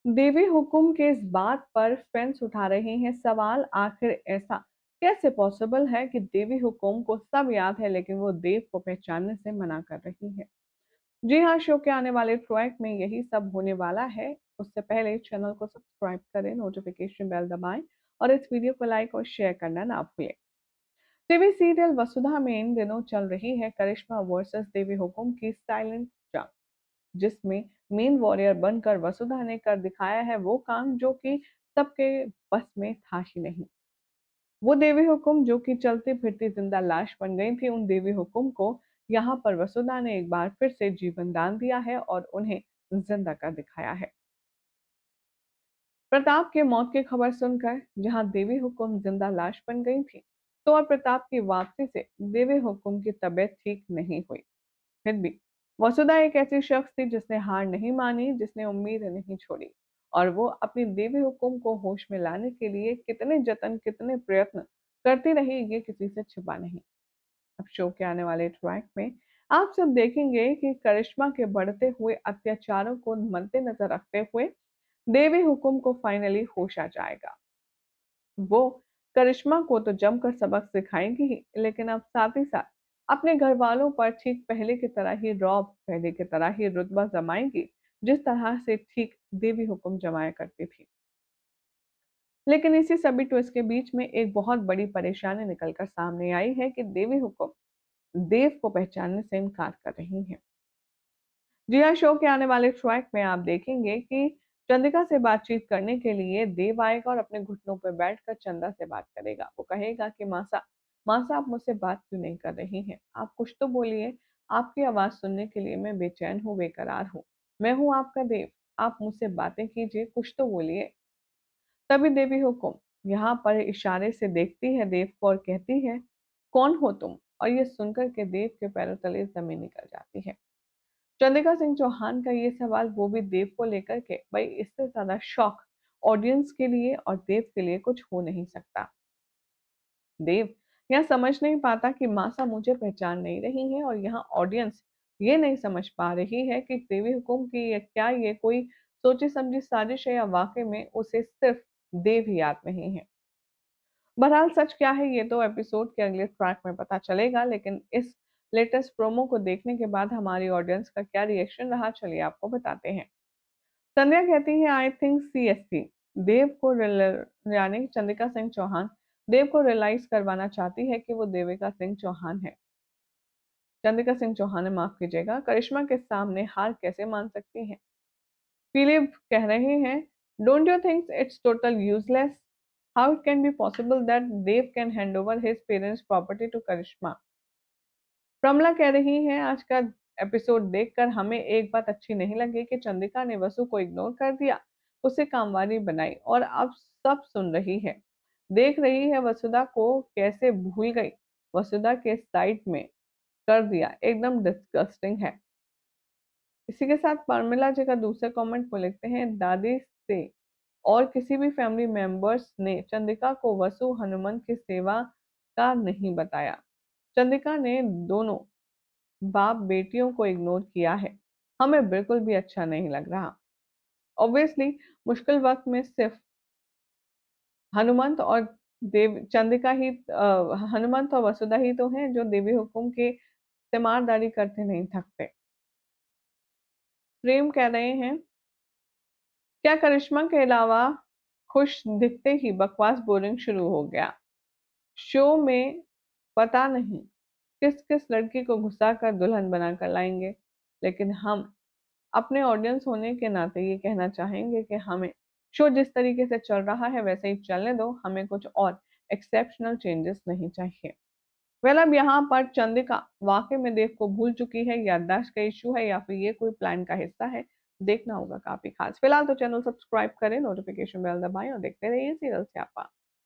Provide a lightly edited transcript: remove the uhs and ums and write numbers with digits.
देवी हुकुम के इस बात पर फैंस उठा रहे हैं सवाल, आखिर ऐसा कैसे पॉसिबल है कि देवी हुकुम को सब याद है लेकिन वो देव को पहचानने से मना कर रही है। जी हाँ, शो के आने वाले ट्रैक में यही सब होने वाला है। उससे पहले चैनल को सब्सक्राइब करें, नोटिफिकेशन बेल दबाएं और इस वीडियो को लाइक और शेयर करना ना भूलें। टीवी सीरियल वसुधा में इन दिनों चल रही है करिश्मा वर्सेस देवी हुकुम की साइलेंट जंग, जिसमें मेन वॉरियर बनकर वसुधा ने कर दिखाया है वो काम जो कि सबके बस में था ही नहीं। वो देवी हुकुम जो कि चलती फिरती जिंदा लाश बन गई थी, उन देवी हुकुम को यहाँ पर वसुधा ने एक बार फिर से जीवन दान दिया है और उन्हें जिंदा कर दिखाया है। प्रताप के मौत की खबर सुनकर जहां देवी हुकुम जिंदा लाश बन गई थी, तो और प्रताप की वापसी से देवी हुकुम की तबीयत ठीक नहीं हुई। फिर भी वसुधा एक ऐसी शख्स थी जिसने हार नहीं मानी, जिसने उम्मीद नहीं छोड़ी और वो अपनी देवी हुकुम को होश में लाने के लिए कितने जतन कितने प्रयत्न करती रही, ये किसी से छिपा नहीं। अब शो के आने वाले ट्रैक में आप सब देखेंगे कि करिश्मा के बढ़ते हुए अत्याचारों को मद्देनजर रखते हुए देवी हुकुम को फाइनली होश आ जाएगा। वो करिश्मा को तो जमकर सबक सिखाएंगी ही, लेकिन अब साथ ही साथ अपने घर वालों पर ठीक पहले की तरह ही रौब, पहले की तरह ही रुतबा जमाएंगी, जिस तरह से ठीक देवी हुकुम जमाया करती थी। लेकिन इसी सभी ट्विस्ट के बीच में एक बहुत बड़ी परेशानी निकलकर सामने आई है कि देवी हुकुम देव को पहचानने से इनकार कर रही हैं। जी हाँ, शो के आने वाले ट्रैक में आप देखेंगे कि चंद्रिका से बातचीत करने के लिए देव आएगा और अपने घुटनों पर बैठकर चंदा से बात करेगा। वो कहेगा कि मासा, मासा आप मुझसे बात क्यों नहीं कर रही हैं? आप कुछ तो बोलिए, आपकी आवाज़ सुनने के लिए मैं बेचैन हूँ, बेकरार हूँ। मैं हूँ आपका देव, आप मुझसे बातें कीजिए, कुछ तो बोलिए। तभी देवी हुकुम यहाँ पर इशारे से देखती है देव को और कहती है, कौन हो तुम? और ये सुनकर के देव के पैरों तले जमीन निकल जाती है। चंद्रिका सिंह चौहान का ये सवाल, वो भी देव को लेकर के, भाई इससे ज्यादा शॉक ऑडियंस के लिए और देव के लिए कुछ हो नहीं सकता। देव यहाँ समझ नहीं पाता कि मासा मुझे पहचान नहीं रही है और यहाँ ऑडियंस ये नहीं समझ पा रही है कि देवी हुकुम की क्या ये कोई सोची समझी साजिश है या वाकई में उसे सिर्फ देव ही याद नहीं है। बहरहाल सच क्या है ये तो एपिसोड के अगले ट्रैक में पता चलेगा, लेकिन इस लेटेस्ट प्रोमो को देखने के बाद हमारी ऑडियंस का क्या रिएक्शन रहा, चलिए आपको बताते हैं। संध्या कहती है आई थिंक सीएससी। देव को यानी चंद्रिका सिंह चौहान देव को रियलाइज करवाना चाहती है कि वो देविका सिंह चौहान है। चंद्रिका सिंह चौहान ने, माफ कीजिएगा, करिश्मा के सामने हार कैसे मान सकती हैं। फिलिप कह रहे हैं, don't you think it's total useless? How it can be possible that Dev can hand over his parents property to Karishma? Pramila कह रही हैं, आज का एपिसोड देखकर हमें एक बात अच्छी नहीं लगी कि चंद्रिका ने वसु को इग्नोर कर दिया, उसे कामवाली बनाई और अब सब सुन रही है, देख रही है वसुधा को कैसे भूल गई, वसुधा के साइड में कर दिया, एकदम डिस्गस्टिंग है। इसी के साथ परमिला जी का दूसरा कमेंट वो लिखते हैं, दादी से और किसी भी फैमिली मेंबर्स ने चंद्रिका को वसु हनुमान की सेवा का नहीं बताया। चंद्रिका ने दोनों बाप बेटियों को इग्नोर किया है, हमें बिल्कुल भी अच्छा नहीं लग रहा। ऑब्वियसली मुश्किल वक्त में सिर्फ हनुमंत और देव चंद्रिका ही हनुमंत और वसुधा ही तो हैं जो देवी हुकुम की तीमारदारी करते नहीं थकते। प्रेम कह रहे हैं, क्या करिश्मा के अलावा खुश दिखते ही बकवास बोरिंग शुरू हो गया? शो में पता नहीं किस किस लड़की को घुसा कर दुल्हन बनाकर लाएंगे, लेकिन हम अपने ऑडियंस होने के नाते ये कहना चाहेंगे कि हमें शो जिस तरीके से चल रहा है वैसे ही चलने दो, हमें कुछ और एक्सेप्शनल चेंजेस नहीं चाहिए। वेल अब यहाँ पर चंद्रिका वाकई में देव को भूल चुकी है, याददाश्त का इशू है या फिर ये कोई प्लान का हिस्सा है, देखना होगा काफी खास। फिलहाल तो चैनल सब्सक्राइब करें, नोटिफिकेशन बेल दबाएं और देखते रहिए सीरियल स्यापा।